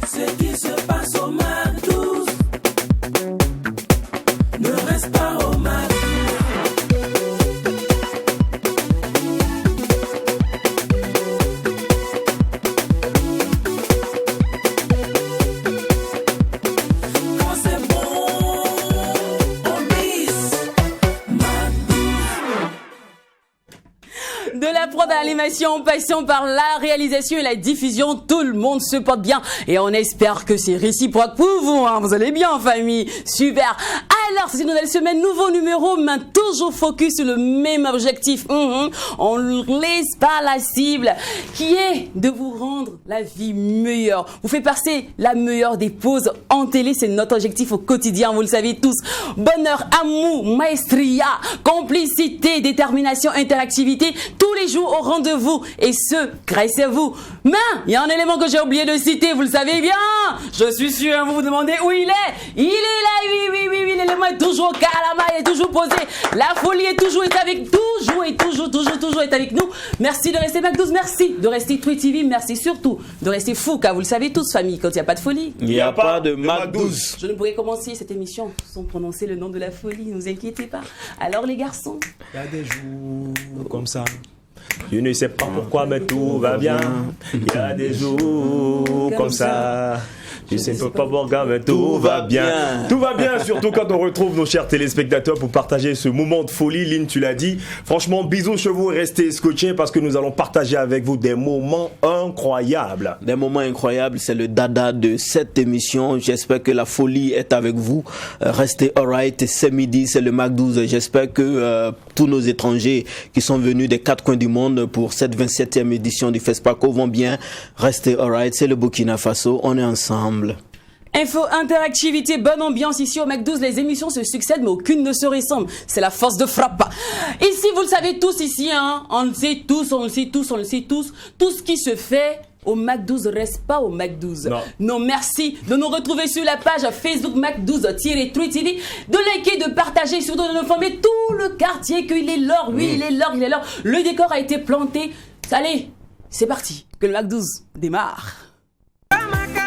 Ce qui se passe au MAC12 ne reste pas au MAC12. De la prod à l'animation, en passant par la réalisation et la diffusion, tout le monde se porte bien. Et on espère que c'est réciproque pour vous, hein. Vous allez bien, famille. Super. Alors, c'est une nouvelle semaine, nouveau numéro, mais toujours focus sur le même objectif. On ne laisse pas la cible, qui est de vous rendre la vie meilleure. Vous fait passer la meilleure des pauses en télé. C'est notre objectif au quotidien, vous le savez tous. Bonheur, amour, maestria, complicité, détermination, interactivité. Tous les jours au rendez-vous, et ce, grâce à vous. Mais, il y a un élément que j'ai oublié de citer, vous le savez bien. Je suis sûr, vous vous demandez où il est. Il est là, oui, l'élément est toujours calama, il est toujours posé. La folie est toujours avec toujours est avec nous. Merci de rester MAC12, merci de rester Tweet TV, merci surtout de rester fou, car vous le savez tous, famille, quand il n'y a pas de folie. Il n'y a pas de MAC12. Je ne pourrais commencer cette émission sans prononcer le nom de la folie, ne vous inquiétez pas. Alors les garçons. Il y a des jours comme ça. Je ne sais pas pourquoi, mais tout va bien. Il y a des jours comme ça. Je ne sais pas pourquoi, mais tout va bien. Tout va bien, surtout quand on retrouve nos chers téléspectateurs pour partager ce moment de folie. Lynn, tu l'as dit. Franchement, bisous chez vous, restez scotchés parce que nous allons partager avec vous des moments incroyables. Des moments incroyables, c'est le dada de cette émission. J'espère que la folie est avec vous. Restez alright, c'est midi, c'est le MAC12. J'espère que tous nos étrangers qui sont venus des 4 coins du monde pour cette 27e édition du FESPACO vont bien. Restez alright, c'est le Burkina Faso, on est ensemble. Info, interactivité, bonne ambiance ici au MAC12. Les émissions se succèdent, mais aucune ne se ressemble. C'est la force de frappe. Ici, vous le savez tous ici, hein. On le sait tous. Tout ce qui se fait au MAC12 reste pas au MAC12. Non, merci de nous retrouver sur la page Facebook MAC12-Tweet TV, de liker, de partager, surtout de nous informer tout le quartier qu'il est l'heure. Oui, il est l'heure. Le décor a été planté. Allez, c'est parti. Que le MAC12 démarre. Manga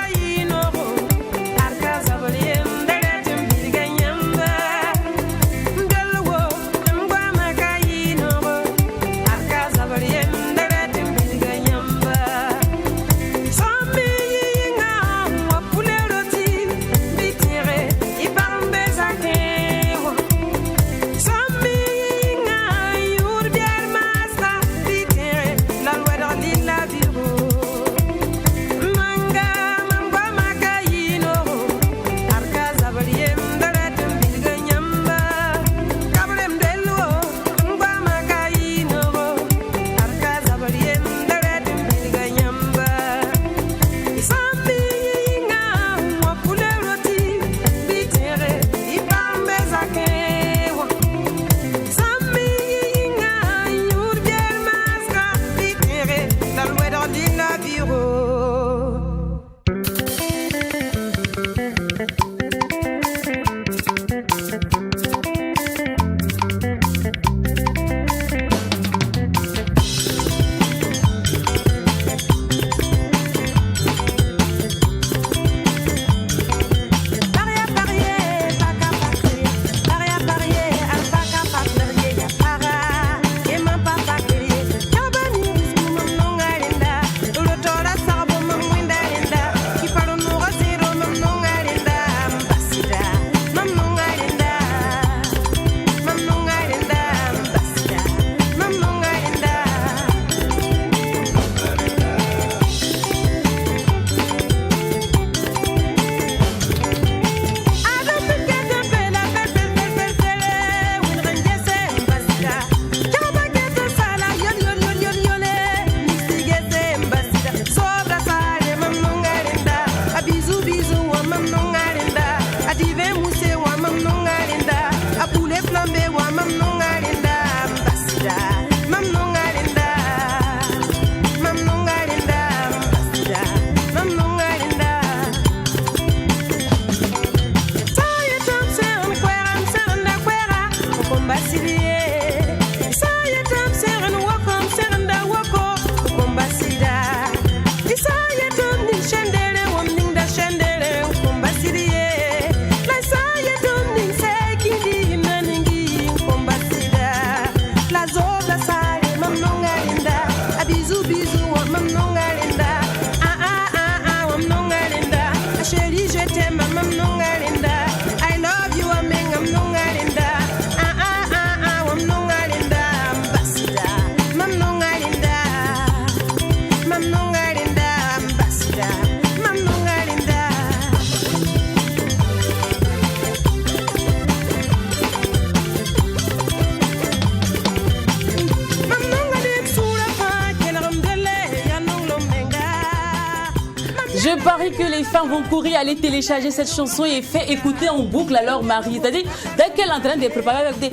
Je parie que les femmes vont courir aller télécharger cette chanson et faire écouter en boucle à leur mari. C'est-à-dire, dès qu'elle est en train de préparer avec des... Et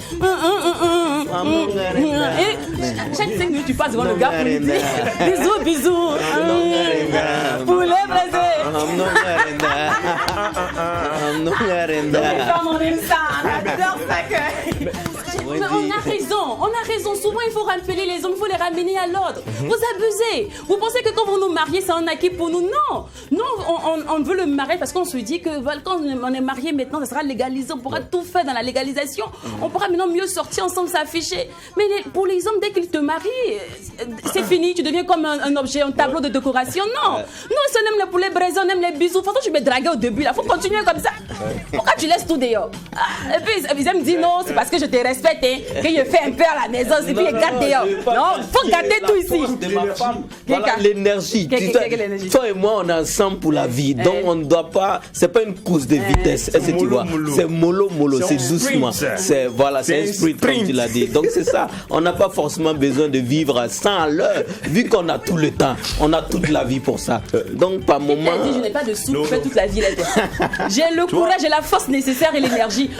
chaque 5 minutes, tu passes devant le gars pour lui dire bisous, bisous. Poulet braisé. Les femmes, on aime ça. On adore ça. Mais on a raison. Souvent, il faut rappeler les hommes, il faut les ramener à l'ordre. Vous abusez. Vous pensez que quand vous nous mariez, c'est un acquis pour nous? Non, on veut le mariage parce qu'on se dit que quand on est marié maintenant, ça sera légalisé. On pourra tout faire dans la légalisation. On pourra maintenant mieux sortir ensemble, s'afficher. Mais pour les hommes, dès qu'ils te marient, c'est fini. Tu deviens comme un objet, un tableau de décoration. Non. Nous, si on aime les poulets braisés, on aime les bisous. Franchement, je me draguer au début. Il faut continuer comme ça. Pourquoi tu laisses tout dehors? Et puis, ils me disent non, c'est parce que je te respecte. Que je fais un peu à la maison et puis je garde dehors. Non, il faut garder tout ici. Voilà l'énergie. Toi et moi, on est ensemble pour la vie. Donc, on ne doit pas. C'est pas une course de vitesse. Est-ce que tu vois? C'est mollo. C'est doucement. C'est un sprint, comme tu l'as dit. Donc, c'est ça. On n'a pas forcément besoin de vivre à 100 à l'heure. Vu qu'on a tout le temps, on a toute la vie pour ça. Donc, par moment. Je n'ai pas de sous pour faire toute la vie là-dedans. J'ai le courage et la force nécessaire et l'énergie.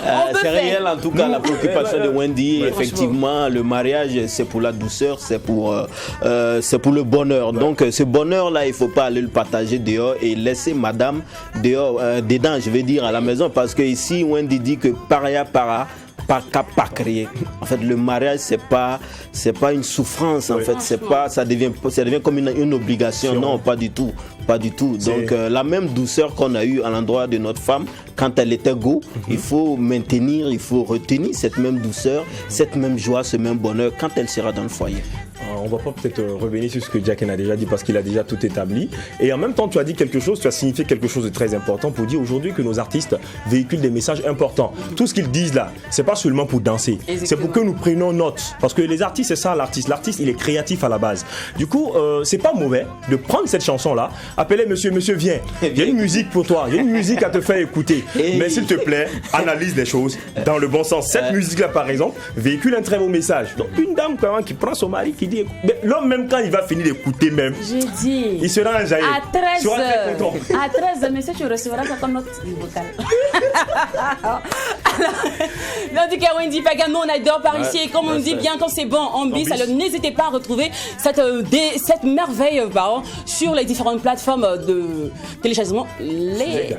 C'est réel, en tout cas, la préoccupation de Wendy. Effectivement, le mariage, c'est pour la douceur, c'est pour le bonheur. Donc, ce bonheur-là, il ne faut pas aller le partager dehors et laisser madame dehors, dedans, je vais dire, à la maison. Parce que ici, Wendy dit que paria para. Pas créer. En fait, le mariage, c'est pas une souffrance. En fait, ça devient comme une obligation. Non, pas du tout. Donc, la même douceur qu'on a eue à l'endroit de notre femme quand elle était go, il faut maintenir, il faut retenir cette même douceur, cette même joie, ce même bonheur quand elle sera dans le foyer. On va pas peut-être revenir sur ce que Jack a déjà dit parce qu'il a déjà tout établi. Et en même temps, tu as dit quelque chose, tu as signifié quelque chose de très important pour dire aujourd'hui que nos artistes véhiculent des messages importants. Tout ce qu'ils disent là, c'est pas seulement pour danser, exactement. C'est pour que nous prenions note. Parce que les artistes, c'est ça l'artiste. L'artiste, il est créatif à la base. Du coup, c'est pas mauvais de prendre cette chanson-là, appeler monsieur, viens. Il y a une musique pour toi, il y a une musique à te faire écouter. Mais s'il te plaît, analyse les choses dans le bon sens. Cette musique-là, par exemple, véhicule un très beau message. Donc, une dame quand même qui prend son mari, qui dit, mais l'homme même quand il va finir d'écouter même, il sera enjaillé. À 13, monsieur, tu recevras ça comme notre vocal. Alors, dit qu'à Wendy Pagan, nous on adore par ici et comme on dit bien quand c'est bon en bis, alors n'hésitez pas à retrouver cette merveille sur les différentes plateformes de téléchargement légal.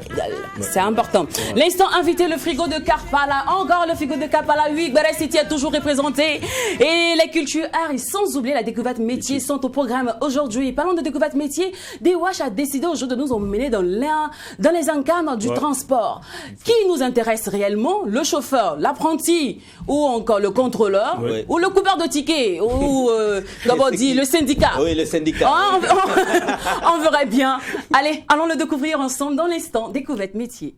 C'est important. L'instant invité, le frigo de Karpala, encore le frigo de Karpala, oui, Gbara City a toujours représenté et les cultures arts et sans oublier la découverte métier sont au programme aujourd'hui. Parlons de découverte métier, DWASH a décidé aujourd'hui de nous emmener dans les incarnes du transport. Qui nous intéresse réellement? Le chauffeur, l'apprenti ou encore le contrôleur ou le coupeur de tickets ou comment dire, le syndicat. Oui, le syndicat. On verrait bien. Allez, allons le découvrir ensemble dans l'instant découverte métier.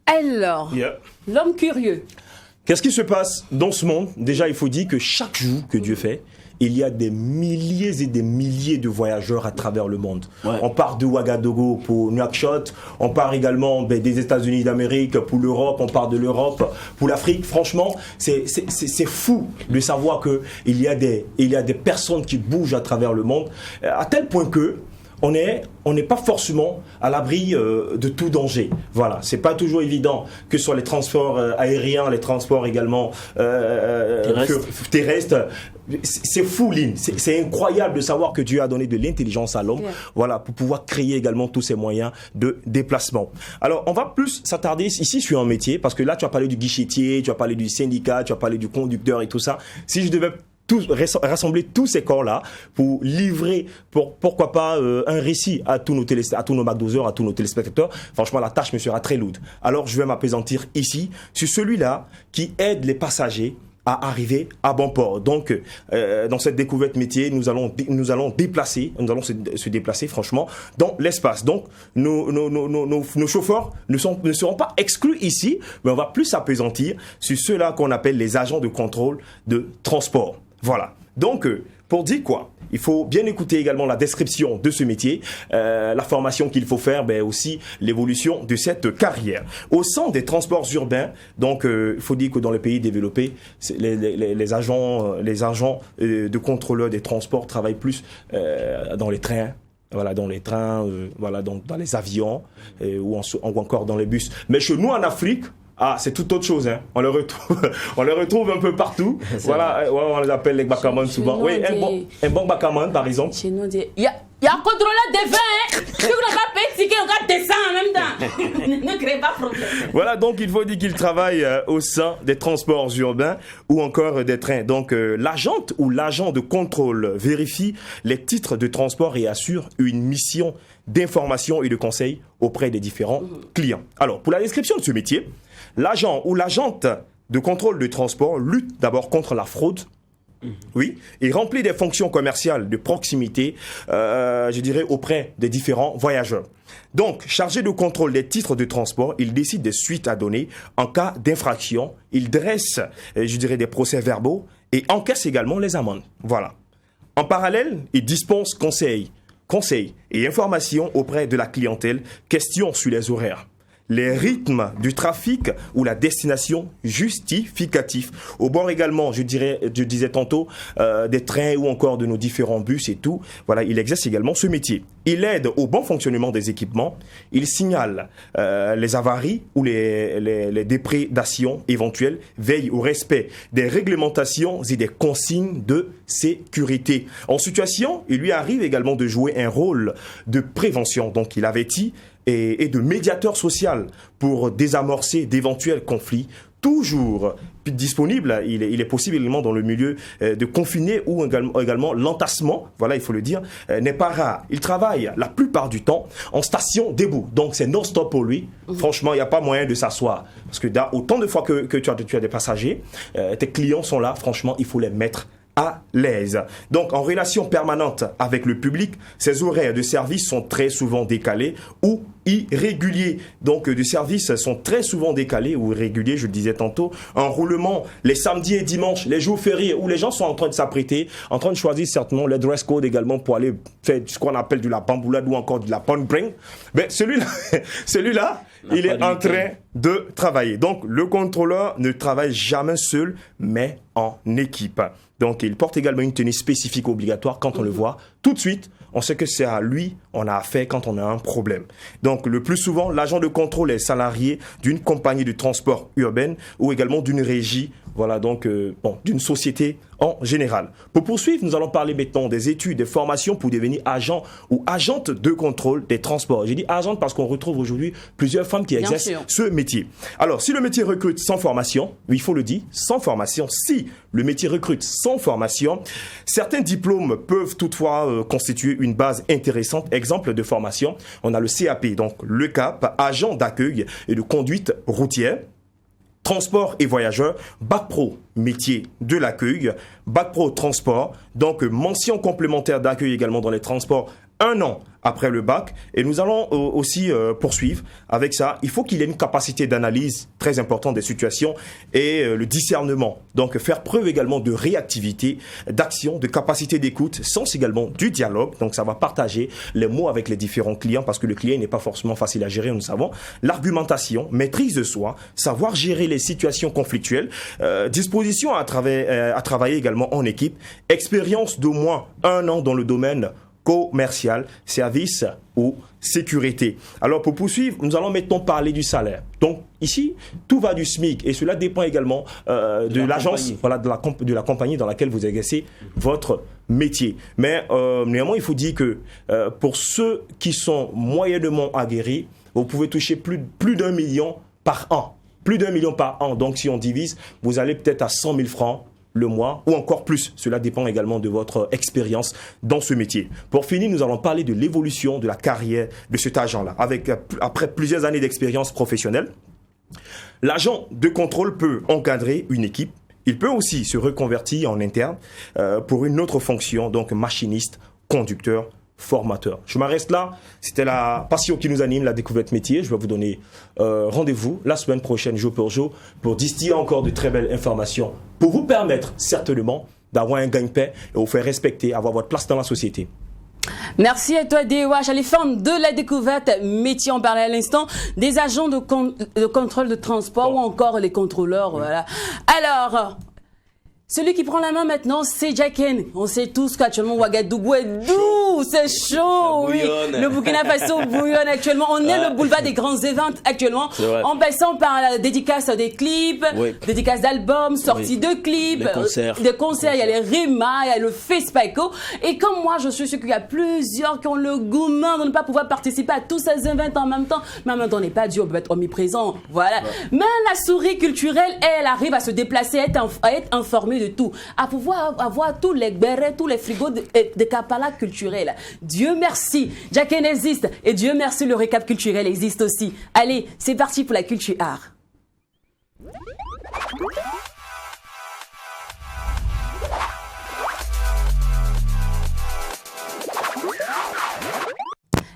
Alors, l'homme curieux. Qu'est-ce qui se passe dans ce monde? Déjà, il faut dire que chaque jour que Dieu fait, il y a des milliers et des milliers de voyageurs à travers le monde. On part de Ouagadougou pour Nouakchott, on part également des États-Unis d'Amérique pour l'Europe, on part de l'Europe pour l'Afrique. Franchement, c'est fou de savoir qu'il y a des personnes qui bougent à travers le monde, à tel point que on n'est pas forcément à l'abri de tout danger. Voilà, c'est pas toujours évident que ce soit les transports aériens, les transports également terrestres. C'est fou, Lynn. C'est incroyable de savoir que Dieu a donné de l'intelligence à l'homme, voilà, pour pouvoir créer également tous ces moyens de déplacement. Alors, on va plus s'attarder ici sur un métier, parce que là, tu as parlé du guichetier, tu as parlé du syndicat, tu as parlé du conducteur et tout ça. Si je devais rassembler tous ces corps-là pour livrer, pourquoi pas, un récit à tous nos McDozers, à tous nos téléspectateurs, franchement, la tâche me sera très lourde. Alors, je vais m'appesantir ici sur celui-là qui aide les passagers à arriver à bon port. Donc, dans cette découverte métier, nous allons se déplacer, franchement, dans l'espace. Donc, nos chauffeurs ne seront pas exclus ici, mais on va plus s'appesantir sur ceux-là qu'on appelle les agents de contrôle de transport. Voilà. Donc, pour dire quoi? Il faut bien écouter également la description de ce métier, la formation qu'il faut faire, mais aussi l'évolution de cette carrière. Au sein des transports urbains, donc il faut dire que dans les pays développés, les agents de contrôleurs des transports travaillent plus dans les trains. Voilà, dans les trains, voilà, dans les avions ou encore dans les bus. Mais chez nous en Afrique, c'est tout autre chose, hein. On les retrouve un peu partout. Voilà, on les appelle les bakaman souvent. Oui, un bon bakaman par exemple. Chez nous, il y a un contrôleur des vins, hein. Tu ne vas pas payer, on va descendre en même temps. Ne crée pas de problème. Voilà, donc il faut dire qu'il travaille au sein des transports urbains ou encore des trains. Donc l'agente ou l'agent de contrôle vérifie les titres de transport et assure une mission d'information et de conseil auprès des différents clients. Alors, pour la description de ce métier, l'agent ou l'agente de contrôle de transport lutte d'abord contre la fraude. Oui, et remplit des fonctions commerciales de proximité, je dirais, auprès des différents voyageurs. Donc, chargé de contrôle des titres de transport, il décide des suites à donner en cas d'infraction. Il dresse, je dirais, des procès-verbaux et encaisse également les amendes. Voilà. En parallèle, il dispense conseils et informations auprès de la clientèle, questions sur les horaires, les rythmes du trafic ou la destination justificatif. Au bord également, je disais tantôt, des trains ou encore de nos différents bus et tout. Voilà, il exerce également ce métier. Il aide au bon fonctionnement des équipements. Il signale les avaries ou les déprédations éventuelles. Veille au respect des réglementations et des consignes de sécurité. En situation, il lui arrive également de jouer un rôle de prévention. Donc, il avertit et de médiateur social pour désamorcer d'éventuels conflits. Toujours disponible, il est possible également dans le milieu de confiné ou également l'entassement, voilà, il faut le dire, n'est pas rare. Il travaille la plupart du temps en station debout, donc c'est non-stop pour lui. Franchement, il n'y a pas moyen de s'asseoir. Parce que autant de fois que tu as des passagers, tes clients sont là, franchement, il faut les mettre à l'aise. Donc, en relation permanente avec le public, ses horaires de service sont très souvent décalés ou irréguliers. Donc, de services sont très souvent décalés ou irréguliers, je le disais tantôt. Enroulement les samedis et dimanches, les jours fériés où les gens sont en train de s'apprêter, en train de choisir certainement le dress code également pour aller faire ce qu'on appelle de la bamboulade ou encore de la pon-bring. Mais celui-là, il est en train de travailler. Donc, le contrôleur ne travaille jamais seul, mais en équipe. Donc, il porte également une tenue spécifique obligatoire. Quand on le voit, tout de suite, on sait que c'est à lui on a affaire quand on a un problème. Donc, le plus souvent, l'agent de contrôle est salarié d'une compagnie de transport urbaine ou également d'une régie, voilà, donc, d'une société en général. Pour poursuivre, nous allons parler maintenant des études, des formations pour devenir agent ou agente de contrôle des transports. J'ai dit agente parce qu'on retrouve aujourd'hui plusieurs femmes qui exercent ce métier. Alors, si le métier recrute sans formation, il faut le dire, sans formation, si le métier recrute sans formation, certains diplômes peuvent toutefois constituer une base intéressante. Exemple de formation, on a le CAP, donc le CAP, agent d'accueil et de conduite routière. Transport et voyageurs, Bac Pro, métier de l'accueil, Bac Pro transport, donc mention complémentaire d'accueil également dans les transports, 1 an après le bac. Et nous allons aussi poursuivre avec ça. Il faut qu'il ait une capacité d'analyse très importante des situations et le discernement. Donc faire preuve également de réactivité, d'action, de capacité d'écoute, sens également du dialogue. Donc ça va partager les mots avec les différents clients parce que le client n'est pas forcément facile à gérer, nous savons. L'argumentation, maîtrise de soi, savoir gérer les situations conflictuelles, disposition à travailler également en équipe, expérience d'au moins 1 an dans le domaine commercial, service ou sécurité. Alors pour poursuivre, nous allons maintenant parler du salaire. Donc ici, tout va du SMIC et cela dépend également de l'agence, voilà, de la compagnie dans laquelle vous exercez votre métier. Mais néanmoins, il faut dire que pour ceux qui sont moyennement aguerris, vous pouvez toucher plus d'1 million par an. Plus d'1 million par an. Donc si on divise, vous allez peut-être à 100 000 francs le mois ou encore plus. Cela dépend également de votre expérience dans ce métier. Pour finir, nous allons parler de l'évolution de la carrière de cet agent-là. Après plusieurs années d'expérience professionnelle, l'agent de contrôle peut encadrer une équipe. Il peut aussi se reconvertir en interne pour une autre fonction, donc machiniste, conducteur, formateur. Je m'arrête là. C'était la passion qui nous anime, la découverte métier. Je vais vous donner rendez-vous la semaine prochaine, jour pour jour, pour distiller encore de très belles informations pour vous permettre certainement d'avoir un gagne-pain et vous faire respecter, avoir votre place dans la société. Merci à toi, DOH. Les femmes de la découverte, métier, on parlait à l'instant, des agents de contrôle de transport ou encore les contrôleurs. Voilà. Alors, celui qui prend la main maintenant, c'est Jacken. On sait tous qu'actuellement Ouagadougou est doux, c'est chaud, oui. Le Burkina Faso bouillonne actuellement. On est le boulevard des grands événements actuellement. En passant par la dédicace des clips, dédicace d'albums, sortie de clips, des concerts. Il y a les RIMA, il y a le FESPACO. Et comme moi, je suis sûr qu'il y a plusieurs qui ont le goût de ne pas pouvoir participer à tous ces événements en même temps. Mais en même temps, on n'est pas dû, on peut être omniprésent. Voilà. Mais la souris culturelle, elle arrive à se déplacer, à être informée de tout, à pouvoir avoir tous les bérets, tous les frigos de Kapala culturel. Dieu merci, Jacken existe et Dieu merci, le récap culturel existe aussi. Allez, c'est parti pour la culture art.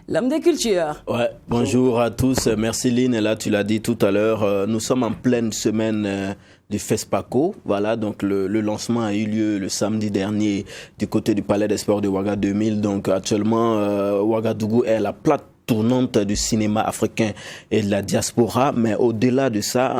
L'homme des cultures. Ouais, bonjour à tous. Merci Lynn. Et là, tu l'as dit tout à l'heure, nous sommes en pleine semaine du FESPACO. Voilà, donc le lancement a eu lieu le samedi dernier du côté du Palais des Sports de Ouaga 2000. Donc actuellement, Ouagadougou est la plate tournante du cinéma africain et de la diaspora, mais au-delà de ça,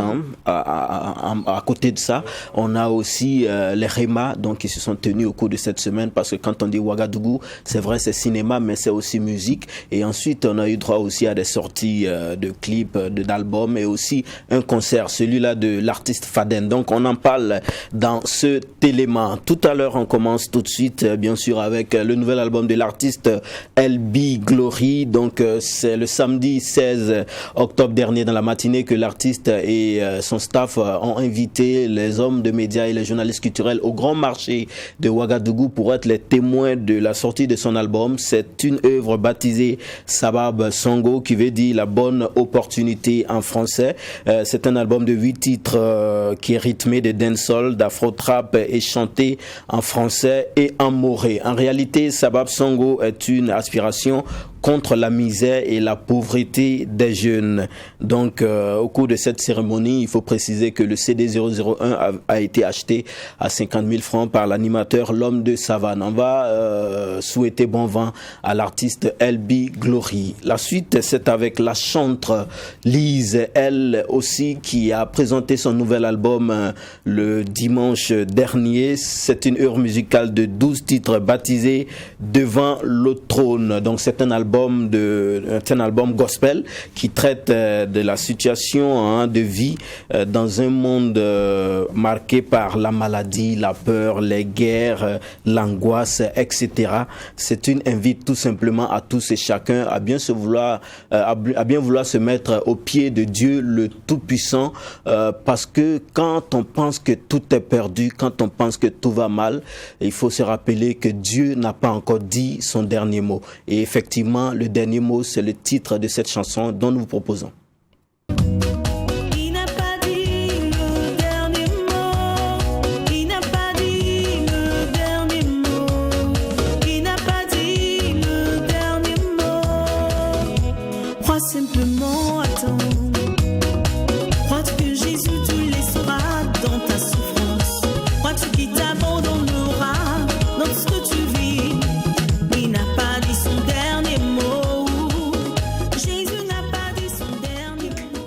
à côté de ça, on a aussi les RIMA, donc qui se sont tenus au cours de cette semaine, parce que quand on dit Ouagadougou, c'est vrai, c'est cinéma, mais c'est aussi musique. Et ensuite, on a eu droit aussi à des sorties de clips, d'albums, et aussi un concert, celui-là de l'artiste Faden. Donc on en parle dans cet élément. Tout à l'heure, on commence tout de suite, bien sûr, avec le nouvel album de l'artiste LB Glory. Donc c'est le samedi 16 octobre dernier dans la matinée que l'artiste et son staff ont invité les hommes de médias et les journalistes culturels au grand marché de Ouagadougou pour être les témoins de la sortie de son album. C'est une œuvre baptisée Sabab Songo, qui veut dire la bonne opportunité en français. C'est un album de 8 titres qui est rythmé de dancehall, d'afro-trap et chanté en français et en moré. En réalité, Sabab Songo est une aspiration contre la misère et la pauvreté des jeunes. Donc, au cours de cette cérémonie, il faut préciser que le CD 001 a été acheté à 50 000 francs par l'animateur L'Homme de Savane. On va souhaiter bon vent à l'artiste LB Glory. La suite, c'est avec la chanteuse Lise, elle aussi, qui a présenté son nouvel album le dimanche dernier. C'est une œuvre musicale de 12 titres baptisé Devant le trône. Donc, c'est un album gospel qui traite de la situation de vie dans un monde marqué par la maladie, la peur, les guerres, l'angoisse, etc. C'est une invite tout simplement à tous et chacun à bien vouloir se mettre au pied de Dieu le Tout-Puissant, parce que quand on pense que tout est perdu, quand on pense que tout va mal, il faut se rappeler que Dieu n'a pas encore dit son dernier mot. Et effectivement, le dernier mot, c'est le titre de cette chanson dont nous vous proposons.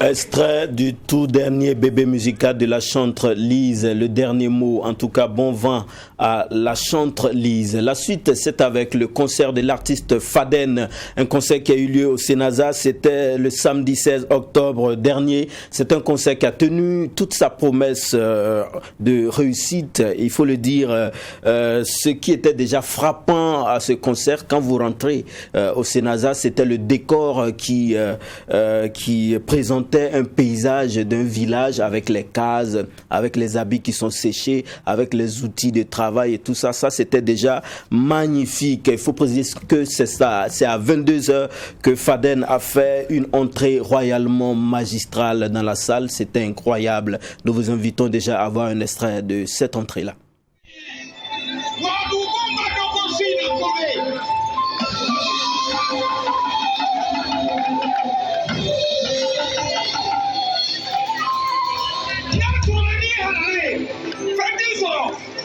Extrait du tout dernier bébé musical de la chanteuse Lise, le dernier mot. En tout cas, bon vent à la chanteuse Lise. La suite, c'est avec le concert de l'artiste Faden, un concert qui a eu lieu au Sénasa. C'était le samedi 16 octobre dernier. C'est un concert qui a tenu toute sa promesse de réussite. Il faut le dire, ce qui était déjà frappant à ce concert, quand vous rentrez au Sénasa, c'était le décor qui présentait un paysage d'un village avec les cases, avec les habits qui sont séchés, avec les outils de travail et tout ça. Ça, c'était déjà magnifique. Il faut préciser que c'est ça. C'est à 22h que Faden a fait une entrée royalement magistrale dans la salle. C'était incroyable. Nous vous invitons déjà à voir un extrait de cette entrée-là.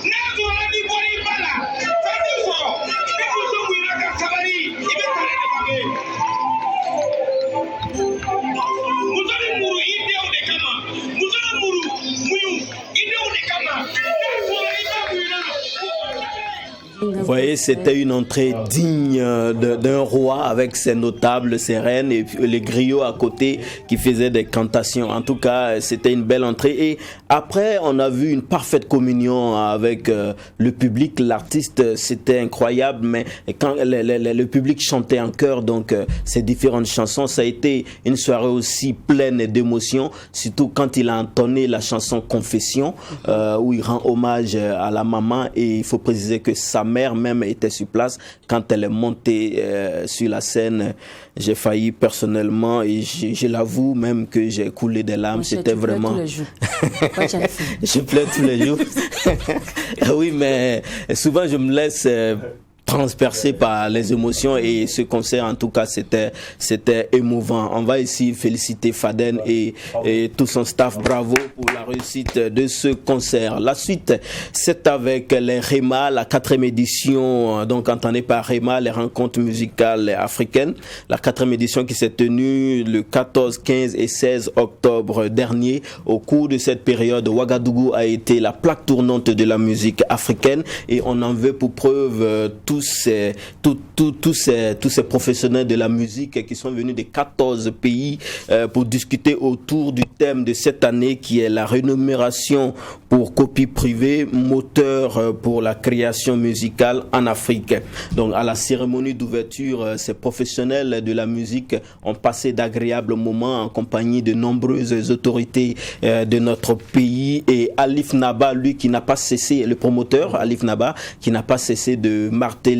Never voyez, c'était une entrée digne d'un roi avec ses notables, ses reines et puis les griots à côté qui faisaient des cantations. En tout cas, c'était une belle entrée. Et après, on a vu une parfaite communion avec le public. L'artiste, c'était incroyable, mais quand le public chantait en chœur, donc ces différentes chansons, ça a été une soirée aussi pleine d'émotions, surtout quand il a entonné la chanson Confession, où il rend hommage à la maman, et il faut préciser que sa mère même était sur place quand elle est montée sur la scène. J'ai failli personnellement, et je l'avoue même que j'ai coulé des larmes. C'était vraiment... Je pleure tous les jours. Oui, mais souvent je me laisse transpercé par les émotions, et ce concert en tout cas c'était émouvant. On va ici féliciter Faden et tout son staff. Bravo pour la réussite de ce concert. La suite, c'est avec les REMA, la 4e édition, donc entendez par REMA, les rencontres musicales africaines, la 4e édition qui s'est tenue le 14, 15 et 16 octobre dernier. Au cours de cette période, Ouagadougou a été la plaque tournante de la musique africaine, et on en veut pour preuve tous ces professionnels de la musique qui sont venus de 14 pays pour discuter autour du thème de cette année, qui est la rémunération pour copie privée, moteur pour la création musicale en Afrique. Donc à la cérémonie d'ouverture, ces professionnels de la musique ont passé d'agréables moments en compagnie de nombreuses autorités de notre pays, et Alif Naba, lui qui n'a pas cessé, le promoteur Alif Naba, qui n'a pas cessé de marteler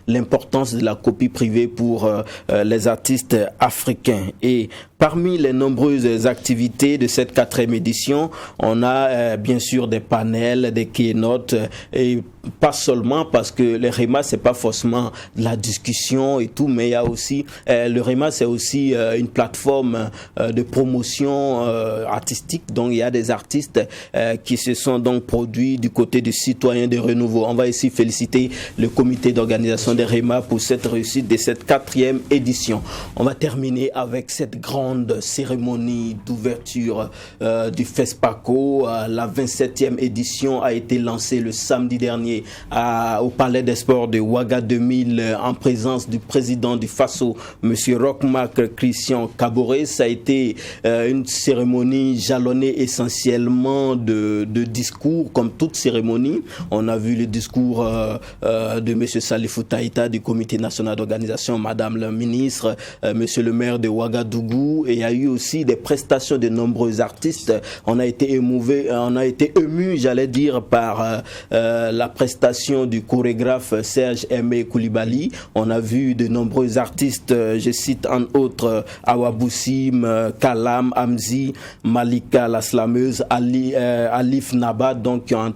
l'importance de la copie privée pour les artistes africains. Et parmi les nombreuses activités de cette 4e édition, on a bien sûr des panels, des keynotes, et pas seulement, parce que le REMA c'est pas forcément de la discussion et tout, mais il y a aussi le REMA, c'est aussi une plateforme de promotion artistique. Donc il y a des artistes qui se sont donc produits du côté des citoyens de renouveau. On va ici féliciter le comité d'organisation des REMA pour cette réussite de cette 4e édition. On va terminer avec cette grande cérémonie d'ouverture du FESPACO. La 27e édition a été lancée le samedi dernier au Palais des Sports de Ouaga 2000 en présence du président du FASO, M. Rochmark Christian Kaboré. Ça a été une cérémonie jalonnée essentiellement de discours, comme toute cérémonie. On a vu le discours de M. Salifou Taïta du comité national d'organisation, Madame la ministre, M. le maire de Ouagadougou, et il y a eu aussi des prestations de nombreux artistes. On a été ému, j'allais dire, par la prestation du chorégraphe Serge Aimé Koulibaly. On a vu de nombreux artistes, je cite en autres Awa Boussim, Kalam, Hamzi, Malika la slameuse, Alif Naba, donc qui ont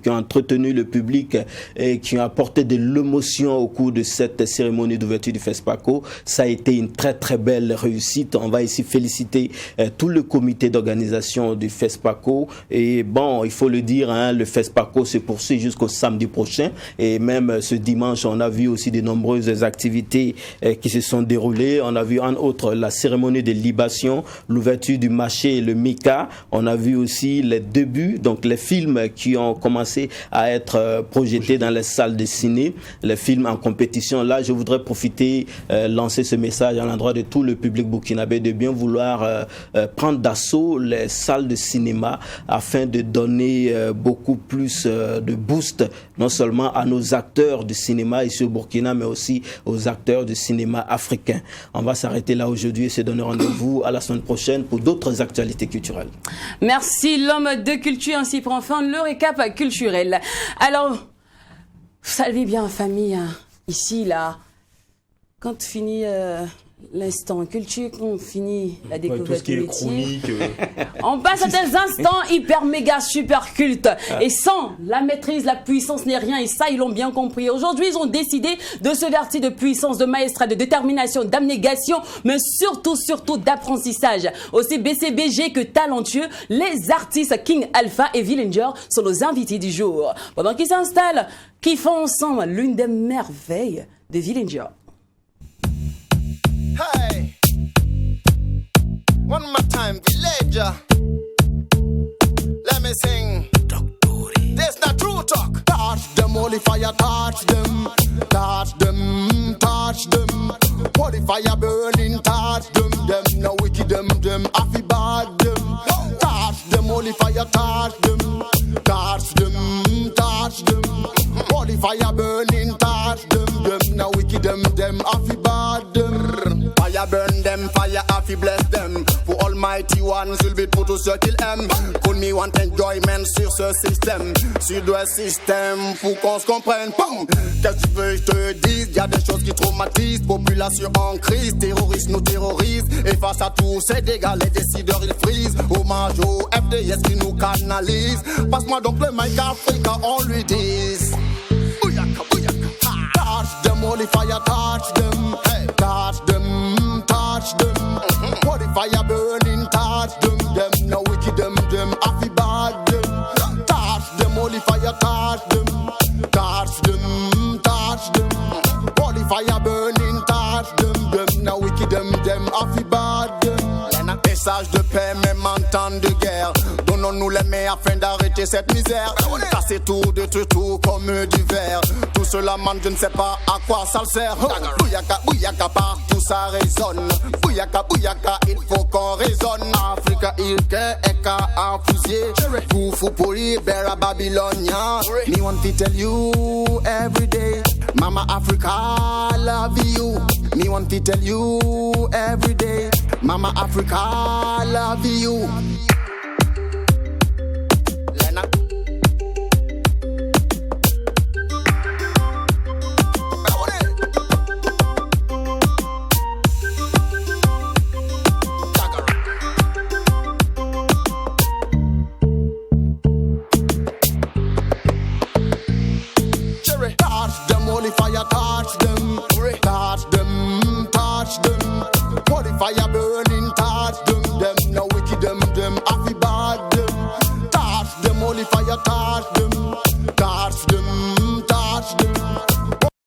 entretenu le public et qui ont apporté de l'émotion au cours de cette cérémonie d'ouverture du FESPACO. Ça a été une très très belle réussite. On va ici féliciter tout le comité d'organisation du FESPACO, et bon, il faut le dire, le FESPACO se poursuit jusqu'au samedi prochain, et même ce dimanche on a vu aussi de nombreuses activités qui se sont déroulées. On a vu en outre la cérémonie de libation, l'ouverture du marché, le Mika. On a vu aussi les débuts, donc les films qui ont commencé à être projetés dans les salles de ciné, les films en compétition. Là, je voudrais profiter, lancer ce message à l'endroit de tout le public burkinabé de bien vouloir prendre d'assaut les salles de cinéma afin de donner beaucoup plus de boost, non seulement à nos acteurs du cinéma ici au Burkina, mais aussi aux acteurs du cinéma africain. On va s'arrêter là aujourd'hui et se donner rendez-vous à la semaine prochaine pour d'autres actualités culturelles. Merci l'homme de culture, ainsi prend fin le récap culturel. Alors, vous savez bien, famille, hein, ici, là, quand finit l'instant culture, qu'on finit la découverte du métier, on passe à des instants hyper méga super cultes, et sans la maîtrise, la puissance n'est rien, et ça ils l'ont bien compris. Aujourd'hui ils ont décidé de se vertir de puissance, de maestrat, de détermination, d'abnégation, mais surtout d'apprentissage. Aussi BCBG que talentueux, les artistes King Alpha et Villager sont nos invités du jour. Pendant qu'ils s'installent, qui font ensemble l'une des merveilles de Villager. Hey, one more time, Villager. Let me sing. There's no true talk. Touch them, holy fire, touch them. Touch them. What the fire burning, touch them. Them no wicked them, happy bad them. Touch them, holy fire, touch them. Touch them. What the fire burning, touch them. Them no wicked them, happy bad them. Fire burn them, fire happy bless them. For Almighty One, will be put to circle M. Pour me want enjoyment sur ce système. Sur le système, faut qu'on se comprenne. Qu'est-ce que tu veux, je te dise, y'a des choses qui traumatisent. Population en crise, terroristes nous terrorisent. Et face à tous ces dégâts, les décideurs ils frisent. Hommage au FDS qui nous canalise. Passe-moi donc le mic Africa, on lui dise. Bouyaka, bouyaka. Touch them, holy fire, touch them. Hey. Touch them. Holy fire burning, touch them. Them no wicked them, happy bad them. Touch them, holy fire, touch them. Touch them. Holy fire burning, touch them. Them no wicked them, happy bad them. Message de paix, même en temps de guerre. Donnons-nous les mains afin d'arrêter cette misère. Casser tout, détruire tout comme du verre. Tout cela, man, je ne sais pas à quoi ça le sert. Bouyaka, bouyaka, partout ça résonne. Bouyaka, bouyaka, il faut qu'on raisonne. Africa, il est qu'à un fusier. Fou pour libérer Babylonia. Me want to tell you every day. Mama Africa, I love you. Me want to tell you every day. Mama Africa, I love you. Lena. Touch them, holy fire, touch them. Touch them. Holy fire burning, touch them. Them no wicked them, happy bad them. Touch them, holy fire, touch them.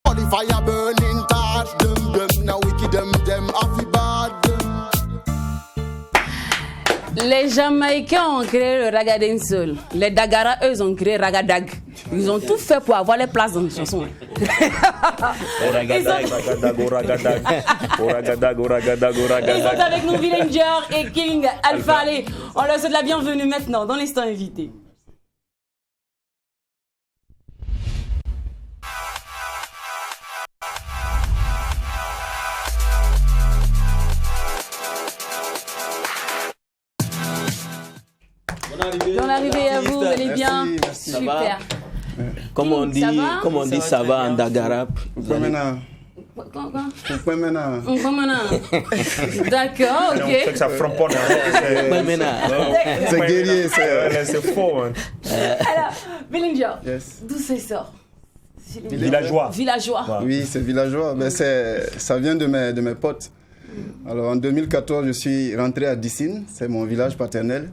Holy fire burning, touch them. Them no wicked them, happy bad them. Les Jamaïcains ont créé le raga dancehall. Les Dagara, eux, ont créé raga-dag. Ils ont tout fait pour avoir les places dans les chansons. Ils sont avec nous, Villager et King Alpha. Allez, on leur souhaite la bienvenue maintenant dans l'instant invité. Bonne arrivée à vous, vous allez bien? Merci. Super. Comme on dit, ça va en Dagarap. D'accord, ok. C'est que ça framponne. C'est guerrier, C'est faux. Alors, Villager, Yes. d'où ça sort? Villageois. Oui, c'est villageois. Mais ça vient de mes potes. Alors en 2014, je suis rentré à Dissine, c'est mon village paternel.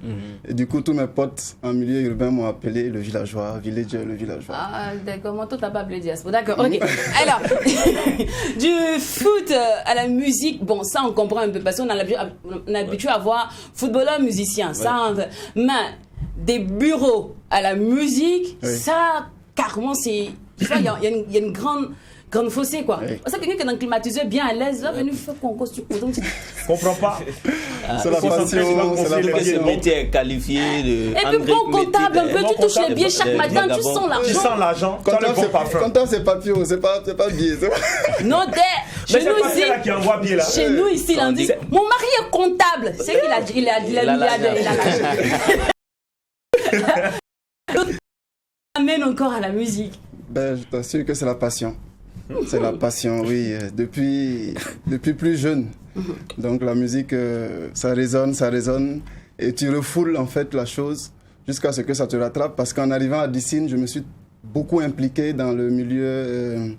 Et du coup, tous mes potes en milieu urbain m'ont appelé le villageois, villager, le villageois. Ah, d'accord, moi, toi, t'as pas appelé Diaspo. D'accord, ok. Alors, du foot à la musique, bon, ça, on comprend un peu parce qu'on a l'habitude à voir footballeur, musicien, ça, mais des bureaux à la musique, ça, carrément, c'est. Tu vois, il y a une grande fossé, quoi. Oui. Ça, quelqu'un qui est dans le climatiseur bien à l'aise, là, venu faire qu'on costume. Je comprends pas. C'est la passion, c'est la passion. Ce métier est qualifié de. Et puis, bon comptable, un peu, tu touches les billets chaque matin, tu sens Tu l'argent. sens l'argent, tu as le bon parfum. Comptable, c'est pas pio, c'est pas billet. Non, chez nous ici, là qui envoie bien là. chez nous ici, on dit, mon mari est comptable. C'est qu'il a dit, il a amène encore à la musique. Ben, je t'assure que c'est la passion. C'est la passion, oui, depuis plus jeune. Donc la musique, ça résonne, et tu refoules en fait la chose jusqu'à ce que ça te rattrape. Parce qu'en arrivant à Dissine, je me suis beaucoup impliqué dans le milieu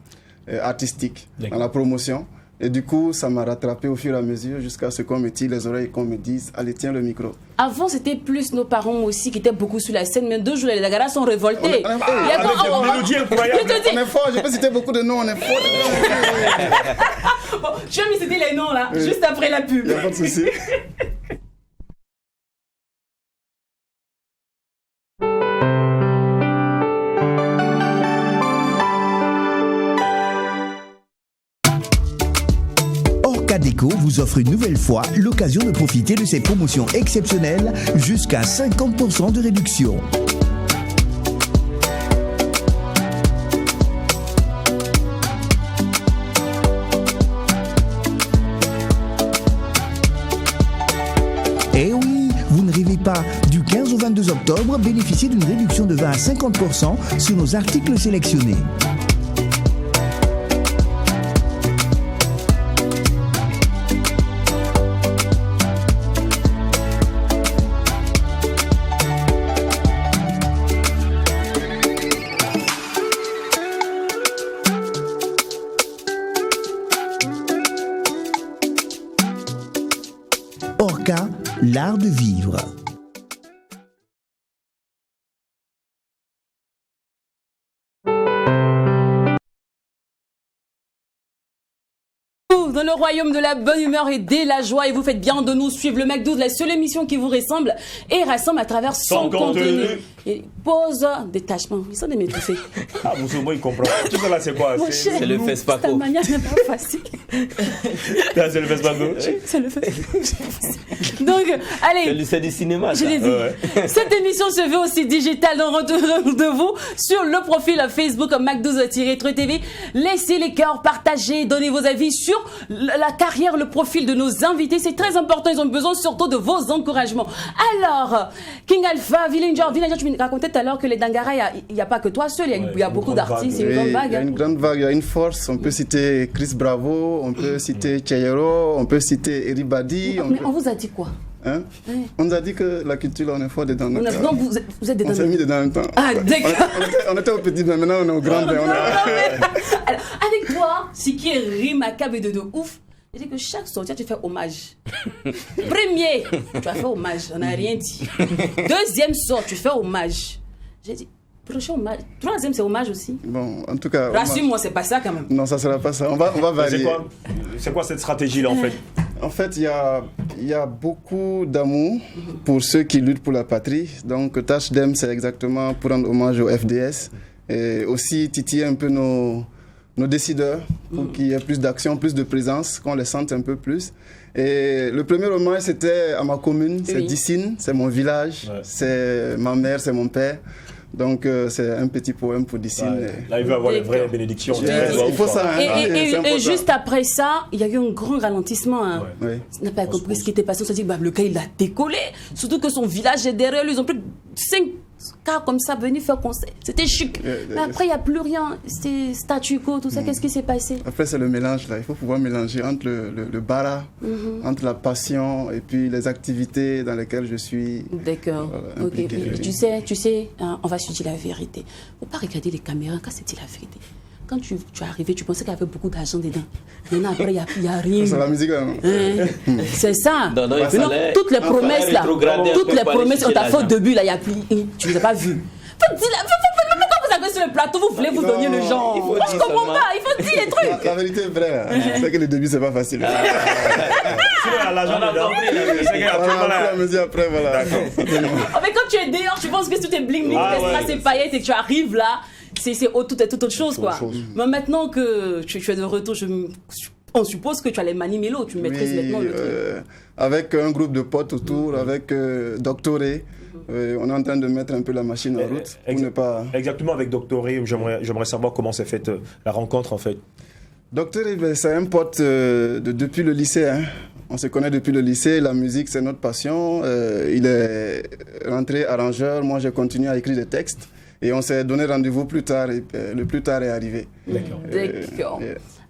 artistique, dans la promotion. Et du coup, ça m'a rattrapé au fur et à mesure jusqu'à ce qu'on me tire les oreilles et qu'on me dise « Allez, tiens le micro ». Avant, c'était plus nos parents aussi qui étaient beaucoup sur la scène, mais 2 jours, les Dagara sont révoltés. Avec des mélodies incroyables. On est fort, je peux citer beaucoup de noms, on est fort. Bon, je vais me citer les noms là, juste après la pub. Il n'y a pas de souci. Déco vous offre une nouvelle fois l'occasion de profiter de ces promotions exceptionnelles jusqu'à 50% de réduction. Et oui, vous ne rêvez pas. Du 15 au 22 octobre, bénéficiez d'une réduction de 20 à 50% sur nos articles sélectionnés. Orca, l'art de vivre. Dans le royaume de la bonne humeur et de la joie, et vous faites bien de nous suivre. Le McDo, la seule émission qui vous ressemble et rassemble à travers son contenu. Et pause, détachement, ils sont des m'étouffer. Ah, Moussoumou, il comprend. Tout ça là, c'est quoi? C'est le FESPACO. Ta manière n'est pas facile. Là, c'est le FESPACO. C'est le FESPACO. Donc, allez. C'est du cinéma. Je l'ai dit. Ouais. Cette émission se veut aussi digitale. Donc, rendez-vous sur le profil Facebook McDo-TV. Laissez les cœurs, partagez, donnez vos avis sur la carrière, le profil de nos invités. C'est très important. Ils ont besoin surtout de vos encouragements. Alors, King Alpha, Villager, tu me racontais tout à l'heure que les Dangara, il n'y a pas que toi seul. Il y a beaucoup d'artistes. Il y a une grande vague, il y a une force. On peut citer Chris Bravo, on peut citer Cheyero, on peut citer Eribadi. Mais on vous a dit quoi? Hein? Oui. On nous a dit que la culture, on est fort dedans. Non, vous êtes dedans. On s'est mis dedans en même temps. Ah, d'accord. On était au petit, mais maintenant on est au grand. Alors, avec toi, ce qui est remarquable et de ouf, c'est que chaque sortie, tu fais hommage. Premier, tu as fait hommage, on n'a rien dit. Deuxième sort, tu fais hommage. J'ai dit, prochain hommage. Troisième, c'est hommage aussi. Bon, en tout cas. Rassure-moi, c'est pas ça quand même. Non, ça sera pas ça. On va varier. C'est quoi cette stratégie-là en fait? En fait, il y a beaucoup d'amour pour ceux qui luttent pour la patrie. Donc, Tâche d'Aime, c'est exactement pour rendre hommage au FDS. Et aussi titiller un peu nos décideurs pour qu'il y ait plus d'action, plus de présence, qu'on les sente un peu plus. Et le premier hommage, c'était à ma commune, c'est Dissine, c'est mon village, c'est ma mère, c'est mon père. Donc, c'est un petit poème pour Dissine. Ouais. Là, il veut avoir les vraies bénédictions. Il faut ça. Et juste après ça, il y a eu un grand ralentissement. Hein. Ouais. On n'a pas compris ce qui était passé. On s'est dit, le cas, il a décollé. Surtout que son village est derrière lui. Ils ont plus de 5 cas comme ça venus faire concert. C'était chic. Mais après, il n'y a plus rien. C'était statu quo, tout ça. Qu'est-ce qui s'est passé? Après, c'est le mélange. Là. Il faut pouvoir mélanger entre le bara, entre la passion et puis les activités dans lesquelles je suis. D'accord. Voilà, ok. Tu sais, hein, on va se dire la vérité. Il ne faut pas regarder les caméras quand c'est la vérité. Quand tu es arrivé, tu pensais qu'il y avait beaucoup d'argent dedans. Maintenant, après, il n'y a rien. C'est la musique, hein. C'est ça. Non, maintenant, toutes les promesses, là, toutes les promesses qu'on t'a fait au début, là, il n'y a plus. Tu ne les as pas vues. Pourquoi vous avez sur le plateau, vous voulez vous donner le genre? Moi, je ne comprends pas. Il faut dire les trucs. La vérité est vraie. C'est que le début, c'est pas facile. L'argent dedans. La musique après, voilà. Mais quand tu es dehors, tu penses que tout est bling bling, c'est paillettes et que tu arrives là. C'est tout autre chose, quoi. Mais maintenant que tu es de retour, on suppose que tu as les manimélos, tu maîtrises maintenant le truc. Avec un groupe de potes autour, avec Doctoré, on est en train de mettre un peu la machine en route pour ne pas... Exactement, avec Doctoré, j'aimerais savoir comment s'est faite la rencontre, en fait. Doctoré, c'est un pote depuis le lycée, hein. On se connaît depuis le lycée, la musique c'est notre passion. Il est rentré arrangeur, moi j'ai continué à écrire des textes. Et on s'est donné rendez-vous plus tard, et le plus tard est arrivé. D'accord.